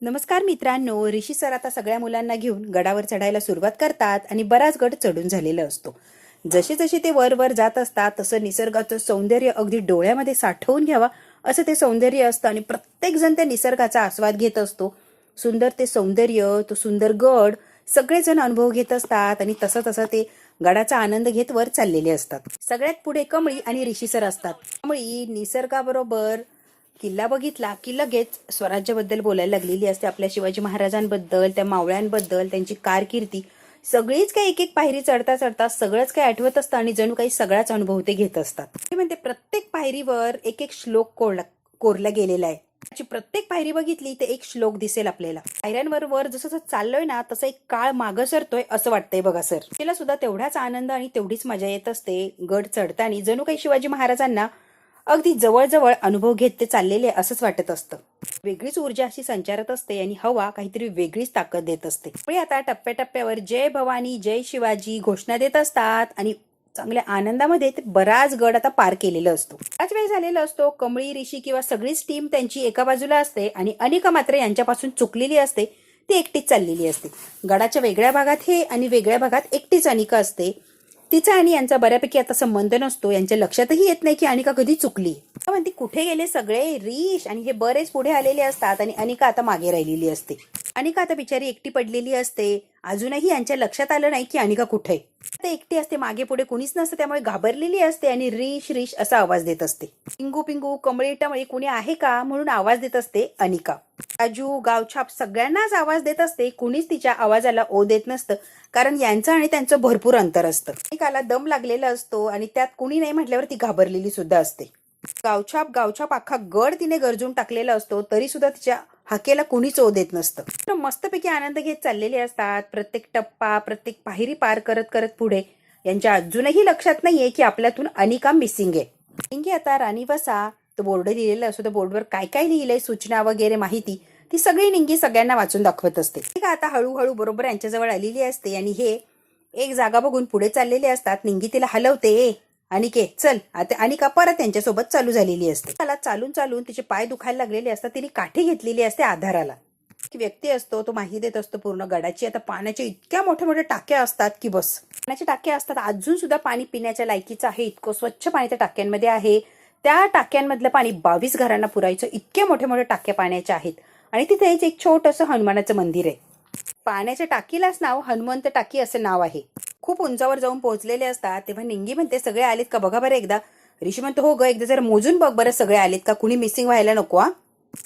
नमस्कार मित्रांनो, ऋषी सर आता सगळ्या मुलांना घेऊन गडावर चढायला सुरुवात करतात आणि बराच गड चढून झालेला असतो. जसे जसे ते वर वर जात असतात तसं निसर्गाचं सौंदर्य अगदी डोळ्यामध्ये साठवून घ्यावा असं ते सौंदर्य असतं आणि प्रत्येक जण त्या निसर्गाचा आस्वाद घेत असतो. सुंदर ते सौंदर्य, तो सुंदर गड सगळेजण अनुभव घेत असतात आणि तसं तसं ते गडाचा आनंद घेत वर चाललेले असतात. सगळ्यात पुढे कमळी आणि ऋषी सर असतात. कमळी निसर्गाबरोबर किल्ला बघितला की लगेच स्वराज्याबद्दल बोलायला लागलेली असते. आपल्या शिवाजी महाराजांबद्दल, त्या मावळ्यांबद्दल, त्यांची कारकिर्दी सगळीच काही एक एक पायरी चढता चढता सगळंच काही आठवत असतं आणि जणू काही सगळाच अनुभव ते घेत असतात. ते म्हणते प्रत्येक पायरीवर एक एक श्लोक कोरला गेलेला आहे. त्याची प्रत्येक पायरी बघितली तर एक श्लोक दिसेल आपल्याला. पायऱ्यांवर वर जसं जसं चाललोय ना तसं एक काळ मागं सरतोय असं वाटतंय बघा सर. तिला सुद्धा तेवढाच आनंद आणि तेवढीच मजा येत असते. गड चढताना जणू काही शिवाजी महाराजांना अगदी जवळजवळ अनुभव घेत ते चाललेले असंच वाटत असतं. वेगळीच ऊर्जा अशी संचारत असते आणि हवा काहीतरी वेगळीच ताकद देत असते. पुढे आता टप्प्याटप्प्यावर जय भवानी जय शिवाजी घोषणा देत असतात आणि चांगल्या आनंदामध्ये ते बराच गड आता पार केलेला असतो. त्याच वेळ झालेला असतो. कमळी, ऋषी किंवा सगळीच टीम त्यांची एका बाजूला असते आणि अनिका मात्र यांच्यापासून चुकलेली असते. ती एकटीच चाललेली असते. गडाच्या वेगळ्या भागात हे आणि वेगळ्या भागात एकटीच अनिका असते. तिचा आणि यांचा बऱ्यापैकी आता संबंध नसतो. यांच्या लक्षातही येत नाही की अनिका कधी चुकली. म्हणते कुठे गेले सगळे रीश, आणि हे बरेच पुढे आलेले असतात आणि अनिका आता मागे राहिलेली असते. अनिका आता बिचारी एकटी पडलेली असते. अजूनही यांच्या लक्षात आलं नाही की अनिका कुठे. आता एकटी असते, मागे पुढे कुणीच नसतं, त्यामुळे घाबरलेली असते आणि रीश रीश असा आवाज देत असते. पिंगू पिंगू कमळी टमळी कुणी आहे का म्हणून आवाज देत असते अनिका. राजू गावछाप सगळ्यांनाच आवाज देत असते. कुणीच तिच्या आवाजाला ओ देत नसतं, कारण यांचं आणि त्यांचं भरपूर अंतर असतं. अनिकाला दम लागलेला असतो आणि त्यात कुणी नाही म्हटल्यावर ती घाबरलेली सुद्धा असते. गावछाप गावछाप अख्खा गड तिने गरजून टाकलेला असतो, तरी सुद्धा तिच्या हाकेला कुणीच ओ देत नसतं. मस्तपैकी आनंद घेत चाललेले असतात. प्रत्येक टप्पा प्रत्येक पायरी पार करत करत पुढे यांच्या अजूनही लक्षात नाहीये की आपल्यातून अनिका मिसिंग आहे. निंगी आता राणी बसा तो बोर्ड लिहिलेला असतो. त्या बोर्डवर काय काय लिहिलंय, सूचना वगैरे माहिती, ती सगळी निंगी सगळ्यांना वाचून दाखवत असते. आता हळूहळू बरोबर यांच्याजवळ आलेली असते आणि हे एक जागा बघून पुढे चाललेले असतात. निंगी तिला हलवते. अनिके चल. आता अनिका परत त्यांच्यासोबत चालू झालेली असते. त्याला चालून चालून तिचे पाय दुखायला लागलेले असतात. तिने काठी घेतलेली असते आधाराला. व्यक्ती असतो तो माहिती देत असतो पूर्ण गडाची. आता पाण्याच्या इतक्या मोठ्या मोठ्या टाक्या असतात की बस. पाण्याच्या टाक्या असतात, अजून सुद्धा पाणी पिण्याच्या लायकीचं आहे. इतकं स्वच्छ पाणी त्या टाक्यांमध्ये आहे. त्या टाक्यांमधलं पाणी 22 घरांना पुरायचं. इतक्या मोठ्या मोठ्या टाक्या पाण्याच्या आहेत आणि तिथेच एक छोटंसं हनुमानाचं मंदिर आहे. पाण्याच्या टाकीलाच नाव हनुमंत टाकी असं नाव आहे. खूप उंचावर जाऊन पोहोचलेले असतात. तेव्हा निंगी म्हणते सगळे आलेत का बघा बरं एकदा. ऋषी म्हणतो हो ग, एकदा जरा मोजून बघ बरं सगळे आलेत का, कुणी मिसिंग व्हायला नको. हा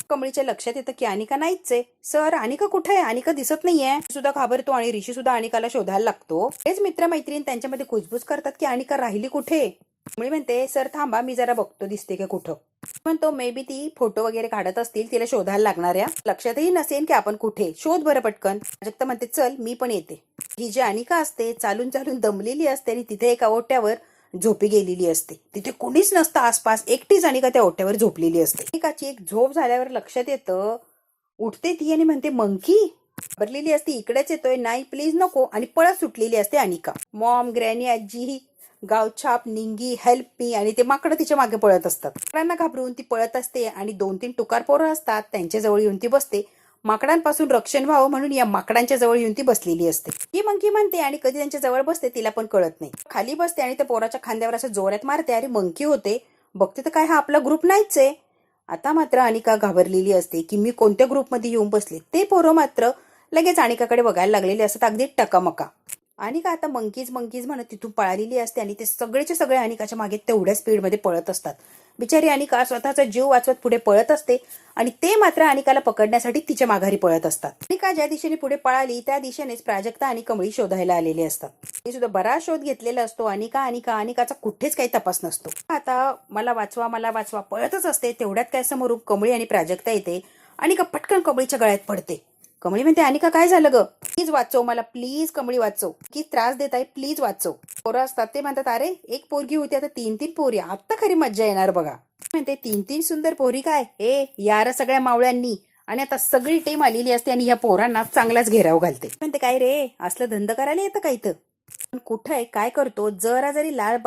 कमळीच्या लक्षात येतं की अनिका नाहीच आहे. सर अनिका कुठे आहे, अनिका दिसत नाहीये. सुद्धा घाबरतो आणि ऋषी सुद्धा अनिकाला शोधायला लागतो. हेच मित्रमैत्रीण त्यांच्यामध्ये कुजबूज करतात की अनिका राहिली कुठे. कमळी म्हणते सर थांबा, मी जरा बघतो दिसते का कुठं. म्हणतो मे बी ती फोटो वगैरे काढत असतील, तिला शोधायला लागणाऱ्या. लक्षातही नसेल की आपण कुठे, शोध बरं पटकन. प्राजक्ता म्हणते चल मी पण येते. ही जी अनिका असते चालून चालून दमलेली असते आणि तिथे एका ओट्यावर झोपी गेलेली असते. तिथे कोणीच नसतं आसपास, एकटीच अनिका त्या ओट्यावर झोपलेली असते. अनिकाची एक झोप झाल्यावर लक्षात येतं. उठते ती आणि म्हणते मंकी. घाबरलेली असते, इकडेच येतोय, नाही प्लीज नको, आणि पळत सुटलेली असते अनिका. मॉम, ग्रॅनी, आजी, गावछाप, निंगी, हेल्प मी, आणि ते माकडं तिच्या मागे पळत असतात. माकडांना घाबरून ती पळत असते आणि 2-3 टुकार पोरं असतात त्यांच्या जवळ येऊन ती बसते. माकडांपासून रक्षण व्हावं म्हणून या माकडांच्या जवळ येऊन ती बसलेली असते. ही मंकी म्हणते आणि कधी त्यांच्या जवळ बसते तिला पण कळत नाही. खाली बसते आणि त्या पोराच्या खांद्यावर असं जोरात मारते. अरे मंकी होते, बघते तर काय हा आपला ग्रुप नाहीच आहे. आता मात्र अनिका घाबरलेली असते की मी कोणत्या ग्रुपमध्ये येऊन बसले. ते पोरं मात्र लगेच अनिकाकडे बघायला लागलेले असतात, अगदी टकामका. अनिका आता मंकीज मंकीज म्हणत तिथून पळालेली असते आणि ते सगळेचे सगळे अनिकाच्या मागे तेवढ्या स्पीडमध्ये पळत असतात. बिचारी अनिका स्वतःचा जीव वाचवत पुढे पळत असते आणि ते मात्र अनिकाला पकडण्यासाठी तिच्या माघारी पळत असतात. अनिका ज्या दिशेने पुढे पळाली त्या दिशेनेच प्राजक्ता आणि कमळी शोधायला आलेले असतात. ते सुद्धा बराच शोध घेतलेला असतो. अनिकाचा कुठेच काही तपास नसतो. आता मला वाचवा पळतच असते. तेवढ्यात काय समोरून कमळी आणि प्राजक्ता येते. अनिका पटकन कमळीच्या गळ्यात पडते. कमळी म्हणते अनिका काय झालं ग, प्लीज वाचव मला, प्लीज कमळी वाचव, की त्रास देत आहे, प्लीज वाचव. पोरं असतात ते म्हणतात अरे एक पोरगी होती आता 3-3 पोरी, आता खरी मज्जा येणार बघा. म्हणते 3-3 सुंदर पोरी काय, यार सगळ्या मावळ्यांनी, आणि आता सगळी टीम आलेली असते आणि या पोरांना चांगलाच घेराव घालते. म्हणते काय रे असलं धंद करायला येतं का इथं, पण कुठं आहे काय करतो, जरा जरी लाज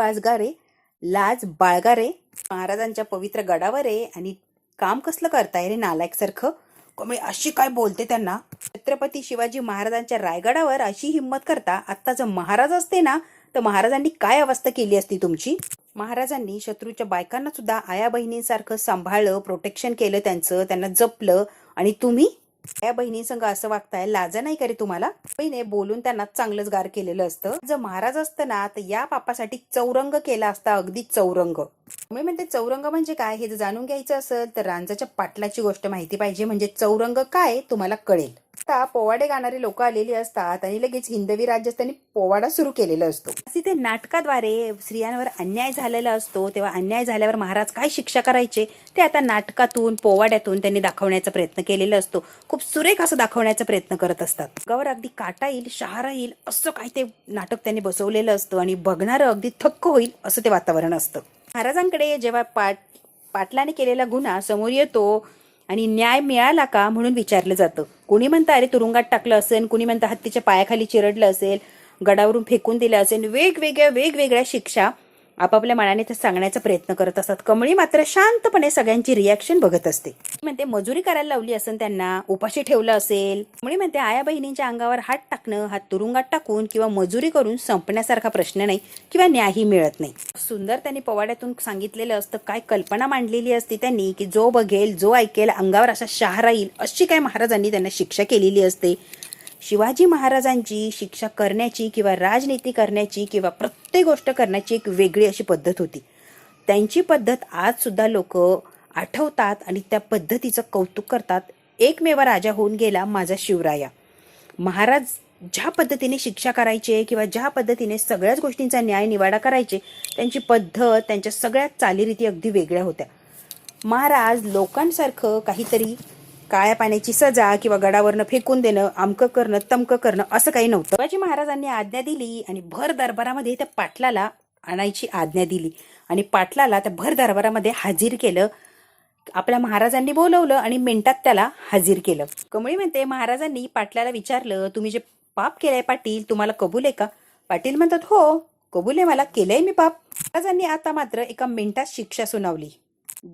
बाळगा रे, महाराजांच्या पवित्र गडावर आहे आणि काम कसलं करताय रे नालायक सारखं. कमळी अशी काय बोलते त्यांना? छत्रपती शिवाजी महाराजांच्या रायगडावर अशी हिंमत करता आता जर महाराज असते ना तर महाराजांनी काय अवस्था केली असती तुमची? महाराजांनी शत्रूच्या बायकांना सुद्धा आया बहिणींसारखं सांभाळलं, प्रोटेक्शन केलं, त्यांना जपलं, आणि तुम्ही या बहिणींसंग असं वागताय? लाजा नाही का रे तुम्हाला? बहिणी बोलून त्यांना चांगलंच गार केलेलं असतं. जर महाराज असतं ना तर या पापासाठी चौरंग केला असता, अगदी चौरंग. मी म्हणते चौरंग म्हणजे काय हे जर जाणून घ्यायचं असेल तर रांजाच्या पाटलाची गोष्ट माहिती पाहिजे, म्हणजे चौरंग काय तुम्हाला कळेल. आता पोवाडे गाणारे लोक आलेली असतात आणि लगेच हिंदवी राज्यात पोवाडा सुरू केलेला असतो. असे ते नाटकाद्वारे स्त्रियांवर अन्याय झालेला असतो, तेव्हा अन्याय झाल्यावर महाराज काय शिक्षा करायचे ते आता नाटकातून, पोवाड्यातून त्यांनी दाखवण्याचा प्रयत्न केलेला असतो. खूप सुरेख असं दाखवण्याचा प्रयत्न करत असतात. गावावर अगदी काटा येईल, शहारा येईल असं काय ते नाटक त्यांनी बसवलेलं असतं आणि बघणारं अगदी थक्क होईल असं ते वातावरण असतं. महाराजांकडे जेव्हा पाटलाने केलेला गुन्हा समोर येतो आणि न्याय मिळाला का म्हणून विचारलं जातं. कुणी म्हणतं अरे तुरुंगात टाकलं असेल, कुणी म्हणतं हत्तीच्या पायाखाली चिरडलं असेल, गडावरून फेकून दिलं असेल. वेगवेगळ्या शिक्षा आपापल्या मनाने ते सांगण्याचा प्रयत्न करत असतात. कमळी मात्र शांतपणे सगळ्यांची रिॲक्शन बघत असते. म्हणते मजुरी करायला लावली असेल, त्यांना उपाशी ठेवलं असेल. कमळी म्हणते आया बहिणींच्या अंगावर हात टाकणं हा तुरुंगात टाकून किंवा मजुरी करून संपण्यासारखा प्रश्न नाही किंवा न्यायही मिळत नाही. सुंदर त्यांनी पोवाड्यातून सांगितलेलं असतं. काय कल्पना मांडलेली असते त्यांनी की जो बघेल, जो ऐकेल अंगावर असा शहारा येईल अशी काय महाराजांनी त्यांना शिक्षा केलेली असते. शिवाजी महाराजांची शिक्षा करण्याची किंवा राजनीती करण्याची किंवा प्रत्येक गोष्ट करण्याची एक वेगळी अशी पद्धत होती. त्यांची पद्धत आज सुद्धा लोक आठवतात आणि त्या पद्धतीचं कौतुक करतात. एकमेव राजा होऊन गेला माझा शिवराया. महाराज ज्या पद्धतीने शिक्षा करायचे किंवा ज्या पद्धतीने सगळ्याच गोष्टींचा न्याय निवाडा करायचे, त्यांची पद्धत, त्यांच्या सगळ्या चालीरीती अगदी वेगळ्या होत्या. महाराज लोकांसारखं काहीतरी काळ्या पाण्याची सजा किंवा गडावरनं फेकून देणं, आमकं करणं, तमकं करणं असं काही नव्हतं. शिवाजी महाराजांनी आज्ञा दिली आणि भर दरबारामध्ये त्या पाटलाला आणायची आज्ञा दिली आणि पाटलाला त्या भर दरबारामध्ये हाजीर केलं. आपल्या महाराजांनी बोलवलं आणि मिनिटात त्याला हाजीर केलं. कमळी म्हणते महाराजांनी पाटलाला विचारलं, तुम्ही जे पाप केलंय पाटील तुम्हाला कबूल आहे का? पाटील म्हणतात हो कबूल आहे, मला केलंय मी पाप. महाराजांनी आता मात्र एका मिनिटात शिक्षा सुनावली.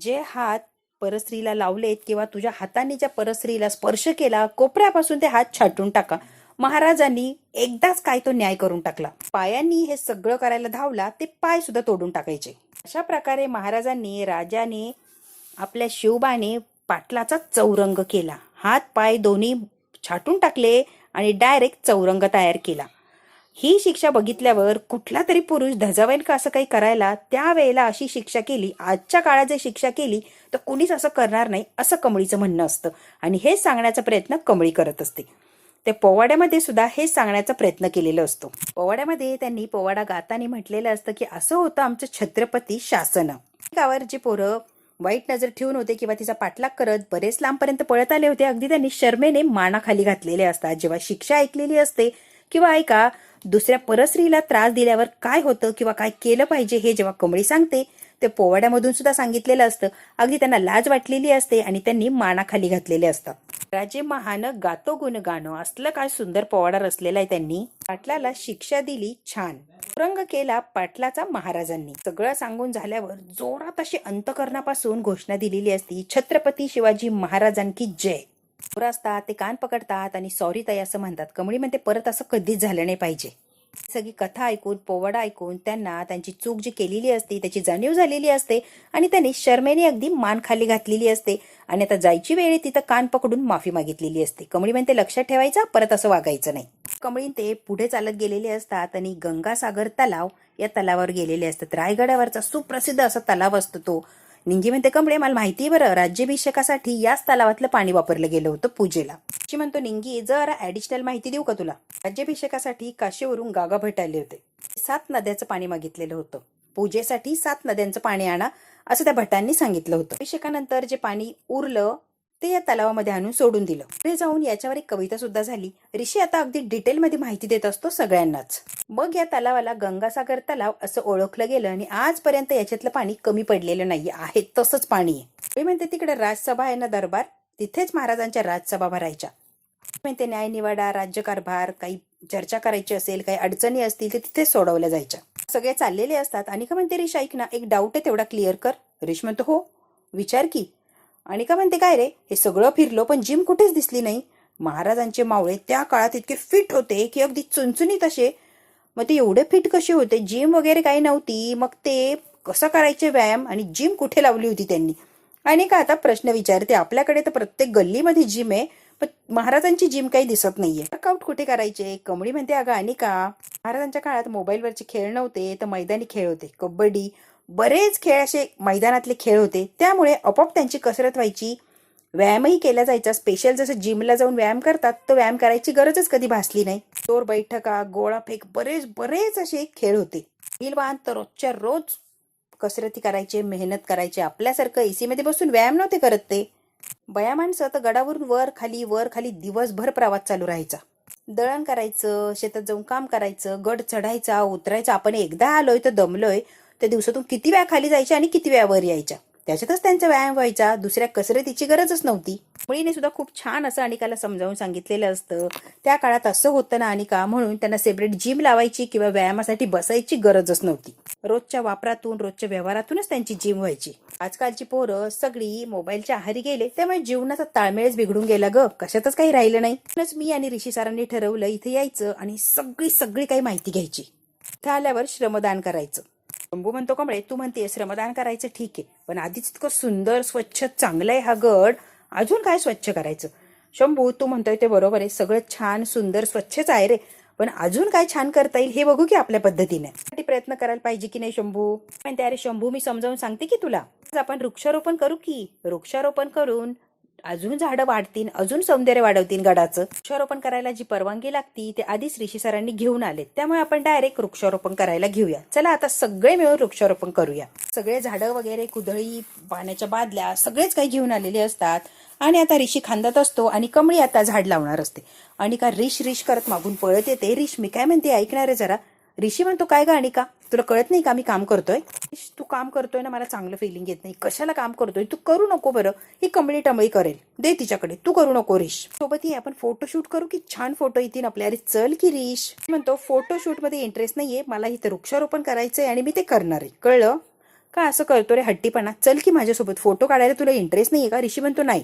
जे हात परस्त्रीला लावलेत किंवा तुझ्या हाताने ज्या परस्त्रीला स्पर्श केला कोपऱ्यापासून ते हात छाटून टाका. महाराजांनी एकदाच काय तो न्याय करून टाकला. पायांनी हे सगळं करायला धावला ते पाय सुद्धा तोडून टाकायचे. अशा प्रकारे महाराजांनी, राजाने आपल्या शिवबाने पाटलाचा चौरंग केला. हात पाय दोन्ही छाटून टाकले आणि डायरेक्ट चौरंग तयार केला. ही शिक्षा बघितल्यावर कुठला तरी पुरुष धजावेल का असं काही करायला? त्यावेळेला अशी शिक्षा केली, आजच्या काळात जर शिक्षा केली तर कुणीच असं करणार नाही असं कमळीचं म्हणणं असतं आणि हे सांगण्याचा प्रयत्न कमळी करत असते. ते पोवाड्यामध्ये सुद्धा हे सांगण्याचा प्रयत्न केलेला असतो. पोवाड्यामध्ये त्यांनी पोवाडा गाताना म्हटलेलं असतं की असं होतं आमचं छत्रपती शासन. गावावर जे पोरं वाईट नजर ठेवून होते किंवा तिचा पाठलाग करत बरेच लांबपर्यंत पळत आले होते, अगदी त्यांनी शर्मेने मानाखाली घातलेले असतात. जेव्हा शिक्षा ऐकलेली असते किंवा ऐका दुसऱ्या परस्त्रीला त्रास दिल्यावर काय होतं किंवा काय केलं पाहिजे हे जेव्हा कमळी सांगते ते पोवाड्यामधून सुद्धा सांगितलेलं असतं. अगदी त्यांना लाज वाटलेली असते आणि त्यांनी मानाखाली घातलेले असतात. राजे महान गातो गुण गाणं असलं काय सुंदर पोवाडा रचलेला आहे त्यांनी. पाटलाला शिक्षा दिली छान, रंग केला पाटलाचा महाराजांनी. सगळं सांगून झाल्यावर जोरात अशी अंतकरणापासून घोषणा दिलेली असती, छत्रपती शिवाजी महाराजांकी जय. पोरं असतात ते कान पकडतात आणि सॉरी ताई असं म्हणतात. कमळी म्हणते परत असं कधीच झालं नाही पाहिजे. सगळी कथा ऐकून, पोवाडा ऐकून त्यांना त्यांची चूक जी केलेली असते त्याची जाणीव झालेली असते आणि त्यांनी शर्मेने अगदी मान खाली घातलेली असते आणि आता जायची वेळी तिथं कान पकडून माफी मागितलेली असते. कमळी म्हणते लक्षात ठेवायचं, परत असं वागायचं नाही. कमळी ते पुढे चालत गेलेले असतात आणि गंगासागर तलाव या तलावावर गेलेले असतात. रायगडावरचा सुप्रसिद्ध असा तलाव असतो तो. निंगी म्हणते कमळे मला माहिती बरं, राज्याभिषेकासाठी याच तलावातलं पाणी वापरलं गेलं होतं पूजेला. शी म्हणतो निंगी जरा ऍडिशनल माहिती देऊ का तुला? राज्याभिषेकासाठी काशीवरून गागाभट आले होते. 7 नद्याचं पाणी मागितलेलं होतं. पूजेसाठी 7 नद्यांचं पाणी आणा असं त्या भटांनी सांगितलं होतं. अभिषेकानंतर जे पाणी उरलं ते या तलावामध्ये आणून सोडून दिलं. पुढे जाऊन याच्यावर एक कविता सुद्धा झाली. ऋषी आता अगदी डिटेलमध्ये माहिती देत असतो सगळ्यांनाच. मग या तलावाला गंगासागर तलाव असं ओळखलं गेलं आणि आजपर्यंत याच्यातलं पाणी कमी पडलेलं नाही आहे, तसंच पाणी आहे. मी म्हणते तिकडे राजसभा आहे ना दरबार, तिथेच महाराजांच्या राजसभा भरायच्या. म्हणते न्याय निवाडा, राज्यकारभार, काही चर्चा करायची असेल, काही अडचणी असतील तर तिथेच सोडवल्या जायच्या. सगळे चाललेले असतात आणि का म्हणते ऋषी ऐक ना एक डाऊट आहे तेवढा क्लिअर कर. ऋषी म्हणतो हो विचार की. अनिका म्हणते काय रे, हे सगळं फिरलो पण जिम कुठेच दिसली नाही. महाराजांचे मावळे त्या काळात इतके फिट होते की अगदी चुणचुणीत असे. मग ते एवढे फिट कसे होते, जिम वगैरे काही नव्हती, मग ते कसं करायचे व्यायाम आणि जिम कुठे लावली होती त्यांनी. अनिका आता प्रश्न विचारते, आपल्याकडे तर प्रत्येक गल्लीमध्ये जिम आहे, पण महाराजांची जिम काही दिसत नाहीये. वर्कआउट कुठे करायचे. कमळी म्हणते अगं अनिका, महाराजांच्या काळात मोबाईलवरचे खेळ नव्हते तर मैदानी खेळ होते. कबड्डी, बरेच खेळ असे मैदानातले खेळ होते, त्यामुळे आपोआप त्यांची कसरत व्हायची, व्यायामही केला जायचा. स्पेशल जसं जिमला जाऊन व्यायाम करतात तर व्यायाम करायची गरजच कधी भासली नाही. चोर बैठका, गोळाफेक, बरेच बरेच असे खेळ होते. पहिलवान तर रोजच्या रोज कसरती करायचे, मेहनत करायचे. आपल्यासारखं एसी मध्ये बसून व्यायाम नव्हते करत ते. बया माणसं तर गडावरून वर खाली दिवसभर प्रवास चालू राहायचा. दळण करायचं, शेतात जाऊन काम करायचं, गड चढायचा उतरायचा. आपण एकदा आलोय तर दमलोय, त्या दिवसातून किती वेळा खाली जायच्या आणि किती वेळा वर यायच्या. त्याच्यातच त्यांचा व्यायाम व्हायचा, दुसऱ्या कसरतीची गरजच नव्हती. मुलीने सुद्धा खूप छान असं अनिकाला समजावून सांगितलेलं असतं. त्या काळात असं होतं ना अनिका, म्हणून त्यांना सेपरेट जिम लावायची किंवा व्यायामासाठी बसायची गरजच नव्हती. रोजच्या वापरातून, रोजच्या व्यवहारातूनच त्यांची जिम व्हायची. आजकालची पोरं सगळी मोबाईलच्या आहारी गेले, त्यामुळे जीवनाचा ताळमेळच बिघडून गेला ग, कशातच काही राहिलं नाही. म्हणूनच मी आणि ऋषी सरांनी ठरवलं इथे यायचं आणि सगळी काही माहिती घ्यायची. इथं आल्यावर श्रमदान करायचं. शंभू म्हणतो कमळे, तू म्हणते श्रमदान करायचं ठीक आहे, पण आधीच इतकं सुंदर स्वच्छ चांगलं आहे हा गड, अजून काय स्वच्छ करायचं. शंभू, तू म्हणतोय ते बरोबर आहे, सगळं छान सुंदर स्वच्छच आहे रे, पण अजून काय छान करता येईल हे बघू की आपल्या पद्धतीने. प्रयत्न करायला पाहिजे की नाही शंभू. म्हणते अरे शंभू, मी समजावून सांगते की तुला. आपण वृक्षारोपण करू की. वृक्षारोपण करून अजून झाडं वाढतील, अजून सौंदर्य वाढवतील गडाचं. वृक्षारोपण करायला जी परवानगी लागती ते आधीच ऋषी सरांनी घेऊन आले, त्यामुळे आपण डायरेक्ट वृक्षारोपण करायला घेऊया. चला आता सगळे मिळून वृक्षारोपण करूया. सगळे झाडं वगैरे, कुदळी, पाण्याच्या बादल्या, सगळेच काही घेऊन आलेले असतात. आणि आता ऋषी खांदत असतो आणि कमळी आता झाड लावणार असते. अनिका रिश करत मागून पळत येते. रिश, मी काय म्हणते ऐकणार आहे जरा. ऋषी म्हणतो, काय ग अनिका, तुला कळत नाही का मी काम करतोय. तू काम करतोय ना, मला चांगलं फिलिंग येत नाही. कशाला काम करतोय तू, करू नको बरं, ही कमळी टमळी करेल, दे तिच्याकडे, तू करू नको. ऋष सोबत ये, आपण फोटोशूट करू की छान फोटो येतील आपल्या. अरे चल की ऋष. म्हणतो फोटोशूट मध्ये इंटरेस्ट नाहीये मला, इथं वृक्षारोपण करायचंय आणि मी ते करणार आहे, कळलं का. असं करतो रे हट्टीपणा, चल की माझ्यासोबत. फोटो काढायला तुला इंटरेस्ट नाहीये का. ऋषी म्हणतो नाही,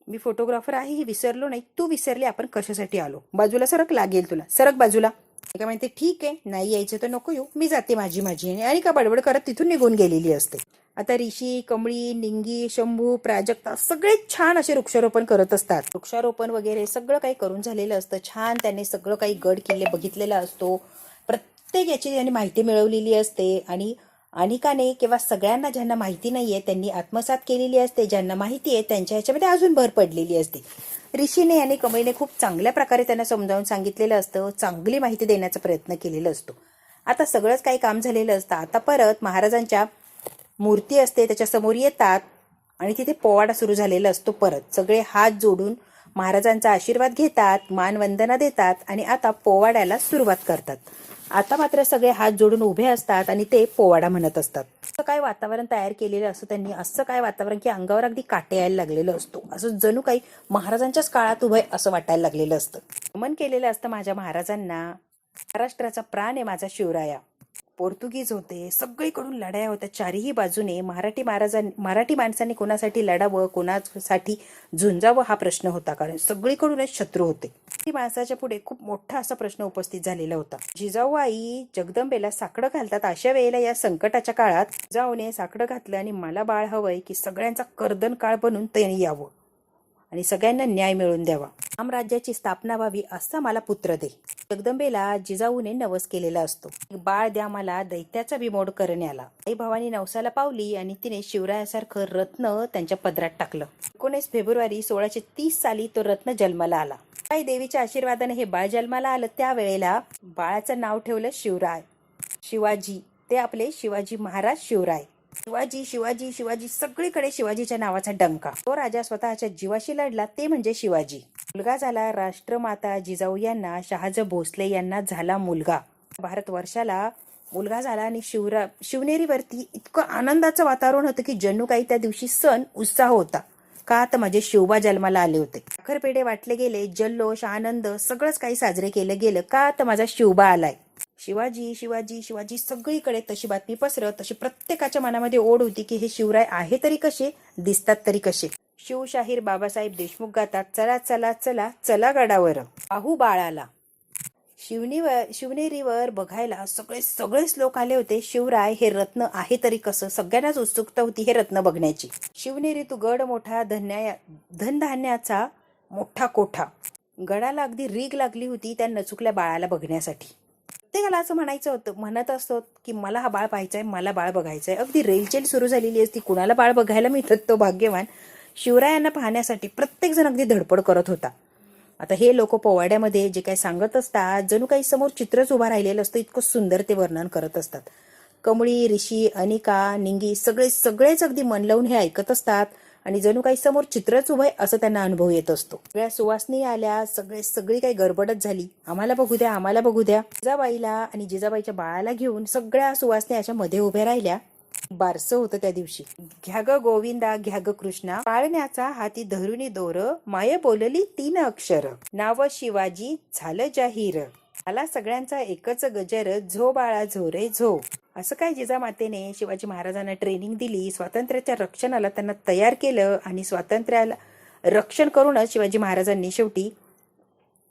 मी फोटोग्राफर आहे हे विसरलो नाही. तू विसरली आपण कशासाठी आलो. बाजूला सरक, लागेल तुला, सरक बाजूला. का म्हणते ठीक आहे, नाही यायचं तर नको येऊ, मी जाते माझी. आणि का बडबड करत तिथून निघून गेलेली असते. आता ऋषी, कमळी, निंगी, शंभू, प्राजक्ता सगळे छान असे वृक्षारोपण करत असतात. वृक्षारोपण वगैरे सगळं काही करून झालेलं असतं. छान त्यांनी सगळं काही गड किल्ले बघितलेला असतो. प्रत्येक याची त्यांनी माहिती मिळवलेली असते. आणि अनिकाने किंवा सगळ्यांना ज्यांना माहिती नाहीये त्यांनी आत्मसात केलेली असते. ज्यांना माहिती आहे त्यांच्या ह्याच्यामध्ये अजून भर पडलेली असते. ऋषीने आणि कमळीने खूप चांगल्या प्रकारे त्यांना समजावून सांगितलेलं असतं, चांगली माहिती देण्याचा प्रयत्न केलेला असतो. आता सगळंच काही काम झालेलं असतं. आता परत महाराजांच्या मूर्ती असते त्याच्या समोर येतात आणि तिथे पोवाडा सुरू झालेला असतो. परत सगळे हात जोडून महाराजांचा आशीर्वाद घेतात, मानवंदना देतात आणि आता पोवाड्याला सुरुवात करतात. आता मात्र सगळे हात जोडून उभे असतात आणि ते पोवाडा म्हणत असतात. असं काय वातावरण तयार केलेलं असतं त्यांनी, असं काय वातावरण की अंगावर अगदी काटे यायला लागलेलं असतो. असं जणू काही महाराजांच्याच काळात उभं असं वाटायला लागलेलं असतं. नमन केलेलं असतं माझ्या महाराजांना. महाराष्ट्राचा प्राण आहे माझा शिवराया. पोर्तुगीज होते, सगळीकडून लढाया होत्या चारही बाजूने. मराठी माणसांनी कोणासाठी लढावं, कोणासाठी झुंजावं हा प्रश्न होता, कारण सगळीकडूनच शत्रू होते. माणसाच्या पुढे खूप मोठा असा प्रश्न उपस्थित झालेला होता. जिजाऊ आई जगदंबेला साकडं घालतात. अशा वेळेला या संकटाच्या काळात जिजाऊने साकडं घातलं आणि मला बाळ हवंय की सगळ्यांचा कर्दन काळ बनून त्यांनी यावं आणि सगळ्यांना न्याय मिळवून द्यावा. रामराज्याची स्थापना व्हावी असा मला पुत्र दे. जगदंबेला जिजाऊने नवस केलेला असतो, बाळ द्या मला दैत्याचा बिमोड करण्याला. आई भावानी नवसाला पावली आणि तिने शिवरायासारखं रत्न त्यांच्या पदरात टाकलं. 19 फेब्रुवारी 1630 साली तो रत्न जन्माला आला. आई देवीच्या आशीर्वादाने हे बाळ जन्माला आलं. त्यावेळेला बाळाचं नाव ठेवलं शिवराय, शिवाजी. ते आपले शिवाजी महाराज शिवराय. शिवाजी शिवाजी शिवाजी, सगळीकडे शिवाजीच्या नावाचा डंका. तो राजा स्वतःच्या जीवाशी लढला, ते म्हणजे शिवाजी. मुलगा झाला राष्ट्रमाता जिजाऊ यांना. शहाजी भोसले यांना झाला मुलगा. भारतवर्षाला मुलगा झाला आणि शिवनेरीवरती इतकं आनंदाचं वातावरण होतं की जणू काही त्या दिवशी सण उत्साह होता. का तर माझे शिवबा जन्माला आले होते. साखरपेढे वाटले गेले, जल्लोष आनंद सगळंच काही साजरे केलं गेलं. का तर माझा शिवबा आलाय. शिवाजी शिवाजी शिवाजी, सगळीकडे तशी बातमी पसरत. तशी प्रत्येकाच्या मनामध्ये ओढ होती की हे शिवराय आहे तरी कसे, दिसतात तरी कसे. शिवशाहीर बाबासाहेब देशमुख गातात, चला चला चला चला गडावर पाहू बाळाला. शिवनेरीवर बघायला सगळेच लोक आले होते. शिवराय हे रत्न आहे तरी कसं, सगळ्यांनाच उत्सुकता होती हे रत्न बघण्याची. शिवनेरी तू गड मोठा, धनधान्याचा मोठा कोठा. गडाला अगदी रीग लागली होती त्या नचुकल्या बाळाला बघण्यासाठी. प्रत्येकाला असं म्हणत असतो की मला हा बाळ पाहायचाय, मला बाळ बघायचंय. अगदी रेलचेल सुरू झालेली असती. कुणाला बाळ बघायला मिळत तो भाग्यवान. शिवरायांना पाहण्यासाठी प्रत्येक जण अगदी धडपड करत होता. आता हे लोक पोवाड्यामध्ये जे काही सांगत असतात जणू काही समोर चित्रच उभा राहिलेलं असतं, इतकं सुंदर ते वर्णन करत असतात. कमळी, ऋषी, अनिका, निंगी सगळेच अगदी मन लावून हे ऐकत असतात आणि जणू काही समोर चित्रच उभं आहे असं त्यांना अनुभव येत असतो. सगळ्या सुवासनी आल्या, सगळी काही गडबडच झाली. आम्हाला बघू द्या, आम्हाला बघू द्या. जिजाबाईला आणि जिजाबाईच्या बाळाला घेऊन सगळ्या सुवासनी अशा मध्ये उभ्या राहिल्या. बारसं होतं त्या दिवशी. घ्या ग गोविंदा, घ्या ग कृष्णा, पाळण्याचा हाती धरुनी दोर, माय बोलली 3 अक्षर, नाव शिवाजी झालं जाहीर, आला सगळ्यांचा एकच गजर, झो बाळा झो रे झो. असं काय जिजामातेने शिवाजी महाराजांना ट्रेनिंग दिली, स्वातंत्र्याच्या रक्षणाला त्यांना तयार केलं आणि स्वातंत्र्याला रक्षण करूनच शिवाजी महाराजांनी शेवटी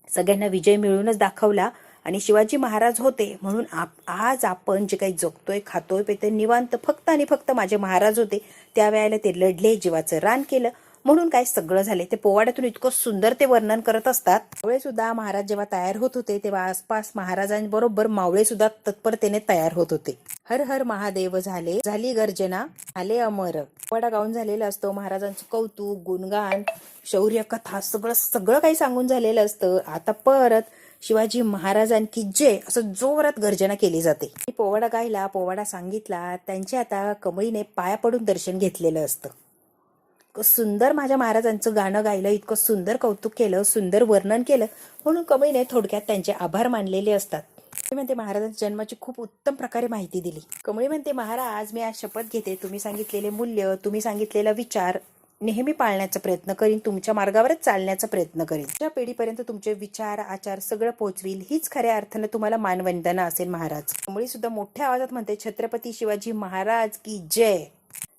सगळ्यांना विजय मिळवूनच दाखवला. आणि शिवाजी महाराज होते म्हणून आज आपण जे काही जगतोय, खातोय, पेतोय निवांत फक्त आणि फक्त माझे महाराज होते. त्यावेळेला ते लढले, जीवाचं रान केलं म्हणून काय सगळं झाले. ते पोवाड्यातून इतकं सुंदर ते वर्णन करत असतात. मावळे सुद्धा महाराज जेव्हा तयार होत होते तेव्हा आसपास महाराजांबरोबर मावळे सुद्धा तत्परतेने तयार होत होते. हर हर महादेव झाली गर्जना, आले अमर. पोवाडा गाऊन झालेला असतो. महाराजांचं कौतुक, गुणगान, शौर्य कथा सगळं काही सांगून झालेलं असतं. आता परत शिवाजी महाराजांकी जय असं जोरात गर्जना केली जाते. पोवाडा गायला, पोवाडा सांगितला, त्यांच्या आता कमळीने पाया पडून दर्शन घेतलेलं असतं. इतकं सुंदर माझ्या महाराजांचं गाणं गायलं, इतकं सुंदर कौतुक केलं, सुंदर वर्णन केलं म्हणून कमळीने थोडक्यात त्यांचे आभार मानलेले असतात. कमळी म्हणते महाराजांच्या जन्माची खूप उत्तम प्रकारे माहिती दिली. कमळी म्हणते महाराज मी आज शपथ घेते, तुम्ही सांगितलेले मूल्य, तुम्ही सांगितलेला विचार नेहमी पाळण्याचा प्रयत्न करीन, तुमच्या मार्गावरच चालण्याचा प्रयत्न करीन. तुमच्या पिढीपर्यंत तुमचे विचार, आचार सगळं पोहोचविल, हीच खऱ्या अर्थानं तुम्हाला मानवंदना असेल महाराज. कमळी सुद्धा मोठ्या आवाजात म्हणते छत्रपती शिवाजी महाराज की जय.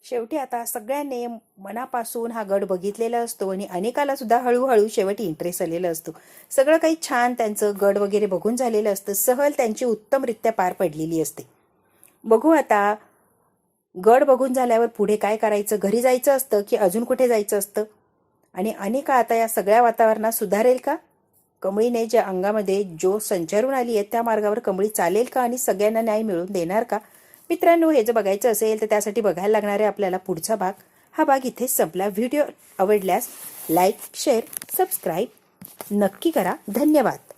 शेवटी आता सगळ्यांनी मनापासून हा गड बघितलेला असतो आणि अनेकाला सुद्धा हळूहळू शेवटी इंटरेस्ट आलेला असतो. सगळं काही छान त्यांचं गड वगैरे बघून झालेलं असतं. सहल त्यांची उत्तमरित्या पार पडलेली असते. बघू आता गड बघून झाल्यावर पुढे काय करायचं, घरी जायचं असतं की अजून कुठे जायचं असतं, आणि अनिका आता या सगळ्या वातावरणात सुधारेल का? कमळीने ज्या अंगामध्ये जो संचारून आली आहे त्या मार्गावर कमळी चालेल का आणि सगळ्यांना न्याय मिळवून देणार का? मित्रांनो, हे जर बघायचं असेल तर त्यासाठी बघायला लागणार आहे आपल्याला पुढचा भाग. हा भाग इथेच संपला. व्हिडिओ आवडल्यास लाईक, शेअर, सबस्क्राईब नक्की करा. धन्यवाद.